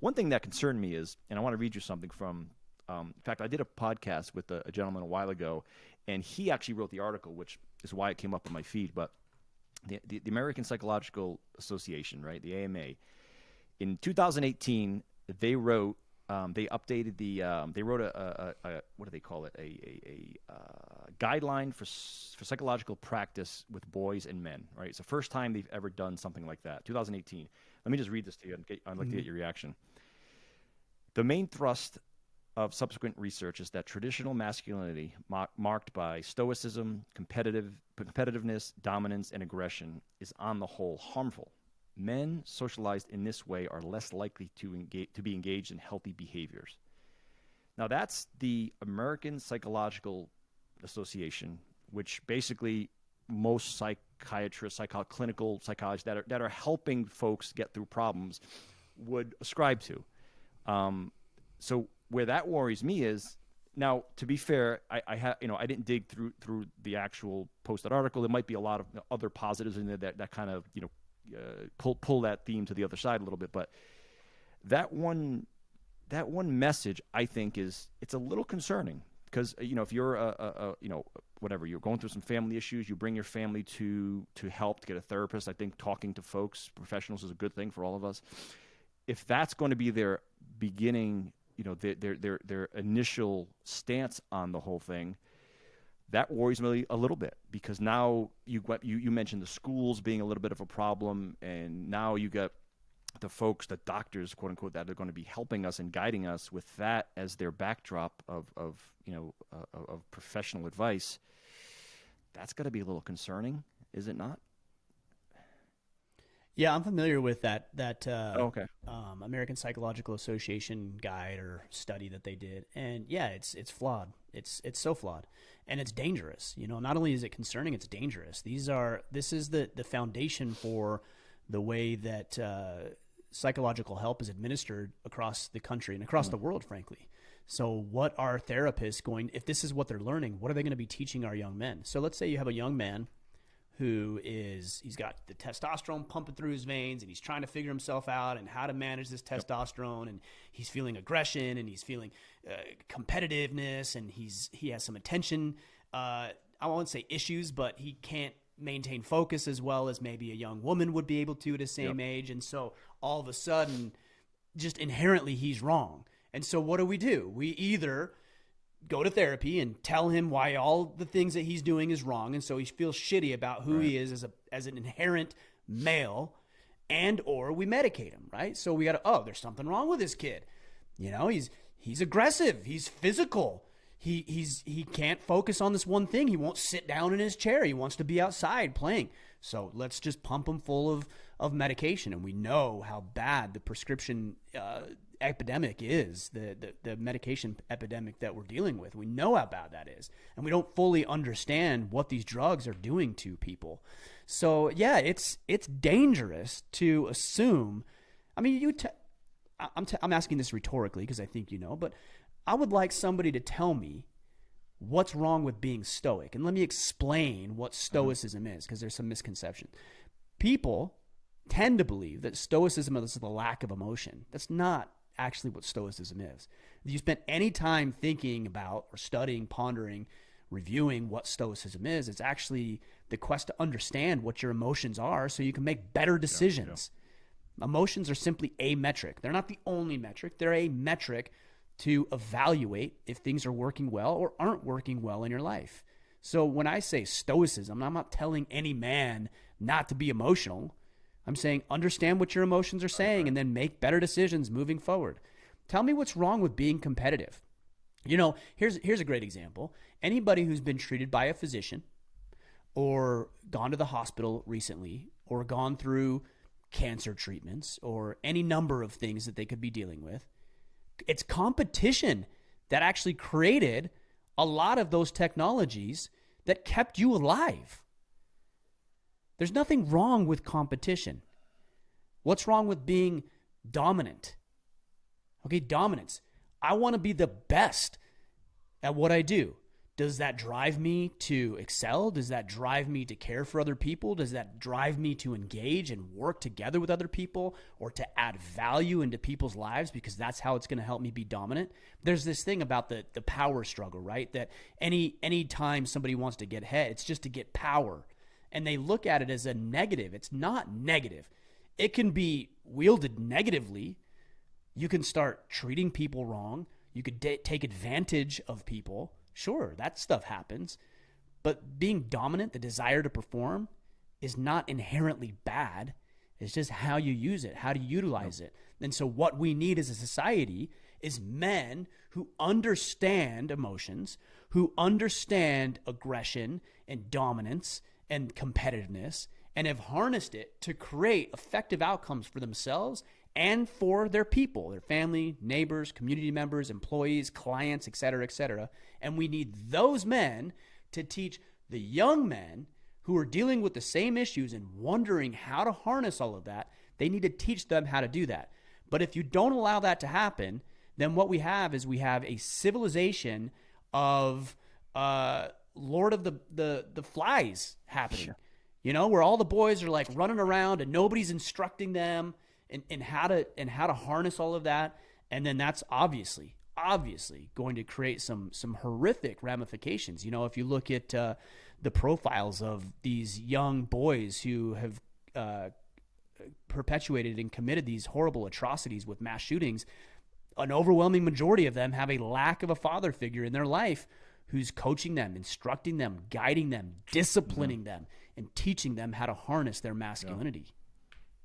one thing that concerned me is, and I want to read you something from. In fact, I did a podcast with a gentleman a while ago, and he actually wrote the article, which is why it came up on my feed. But the American Psychological Association, right, the AMA, in 2018, they wrote, they updated they wrote a what do they call it, a guideline for psychological practice with boys and men, right? It's the first time they've ever done something like that, 2018. Let me just read this to you. I'd like to get your reaction. The main thrust of subsequent research is that traditional masculinity, marked by stoicism, competitiveness, dominance, and aggression, is on the whole harmful. Men socialized in this way are less likely to be engaged in healthy behaviors. Now, that's the American Psychological Association, which basically most psychiatrists, clinical psychologists that are helping folks get through problems would ascribe to. So where that worries me is, now, to be fair, I didn't dig through the actual posted article. There might be a lot of other positives in there that kind of pull that theme to the other side a little bit. But that one message, I think, it's a little concerning, because if you're whatever, you're going through some family issues, you bring your family to help, to get a therapist. I think talking to folks, professionals, is a good thing for all of us. If that's going to be their beginning, their initial stance on the whole thing, that worries me a little bit, because now you mentioned the schools being a little bit of a problem, and now you got the folks, the doctors, quote unquote, that are going to be helping us and guiding us with that as their backdrop of professional advice. That's got to be a little concerning, is it not? Yeah, I'm familiar with that okay. American Psychological Association guide or study that they did, and yeah, it's flawed. It's so flawed, and it's dangerous. Not only is it concerning, it's dangerous. This is the foundation for the way that psychological help is administered across the country and across the world, frankly. So what are therapists if this is what they're learning, what are they going to be teaching our young men? So let's say you have a young man he's got the testosterone pumping through his veins, and he's trying to figure himself out and how to manage this testosterone, and he's feeling aggression, and he's feeling competitiveness, and he has some attention, I won't say issues, but he can't maintain focus as well as maybe a young woman would be able to at his same age. And so all of a sudden, just inherently, he's wrong. And so what do? We either go to therapy and tell him why all the things that he's doing is wrong, and so he feels shitty about who he is as an inherent male, and or we medicate him, right? So we got there's something wrong with this kid. He's aggressive, he's physical, he can't focus on this one thing. He won't sit down in his chair. He wants to be outside playing. So let's just pump him full of medication. And we know how bad the prescription epidemic is, the medication epidemic that we're dealing with. We know how bad that is, and we don't fully understand what these drugs are doing to people. So yeah, it's dangerous to assume. I mean, I'm asking this rhetorically because I think but I would like somebody to tell me what's wrong with being stoic, and let me explain what stoicism is, because there's some misconception. People tend to believe that stoicism is the lack of emotion. That's not actually what stoicism is. If you spent any time thinking about or studying, pondering, reviewing what stoicism is, it's actually the quest to understand what your emotions are so you can make better decisions. Yeah. Emotions are simply a metric. They're not the only metric. They're a metric to evaluate if things are working well or aren't working well in your life. So when I say stoicism, I'm not telling any man not to be emotional. I'm saying understand what your emotions are saying and then make better decisions moving forward. Tell me what's wrong with being competitive. Here's a great example. Anybody who's been treated by a physician or gone to the hospital recently or gone through cancer treatments or any number of things that they could be dealing with, it's competition that actually created a lot of those technologies that kept you alive. There's nothing wrong with competition. What's wrong with being dominant? Okay, dominance. I want to be the best at what I do. Does that drive me to excel? Does that drive me to care for other people? Does that drive me to engage and work together with other people, or to add value into people's lives, because that's how it's going to help me be dominant? There's this thing about the power struggle, right? That any time somebody wants to get ahead, it's just to get power. And they look at it as a negative. It's not negative. It can be wielded negatively. You can start treating people wrong. You could take advantage of people. Sure, that stuff happens. But being dominant, the desire to perform, is not inherently bad. It's just how you use it, how to utilize it. And so what we need as a society is men who understand emotions, who understand aggression and dominance and competitiveness, and have harnessed it to create effective outcomes for themselves and for their people, their family, neighbors, community members, employees, clients, et cetera, et cetera. And we need those men to teach the young men who are dealing with the same issues and wondering how to harness all of that. They need to teach them how to do that. But if you don't allow that to happen, then what we have is we have a civilization of Lord of the Flies happening. Sure. You know, where all the boys are like running around and nobody's instructing them in how to harness all of that. And then that's obviously going to create some horrific ramifications. You know, if you look at the profiles of these young boys who have perpetuated and committed these horrible atrocities with mass shootings, an overwhelming majority of them have a lack of a father figure in their life who's coaching them, instructing them, guiding them, disciplining them, and teaching them how to harness their masculinity.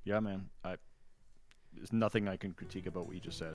Yeah, man. There's nothing I can critique about what you just said.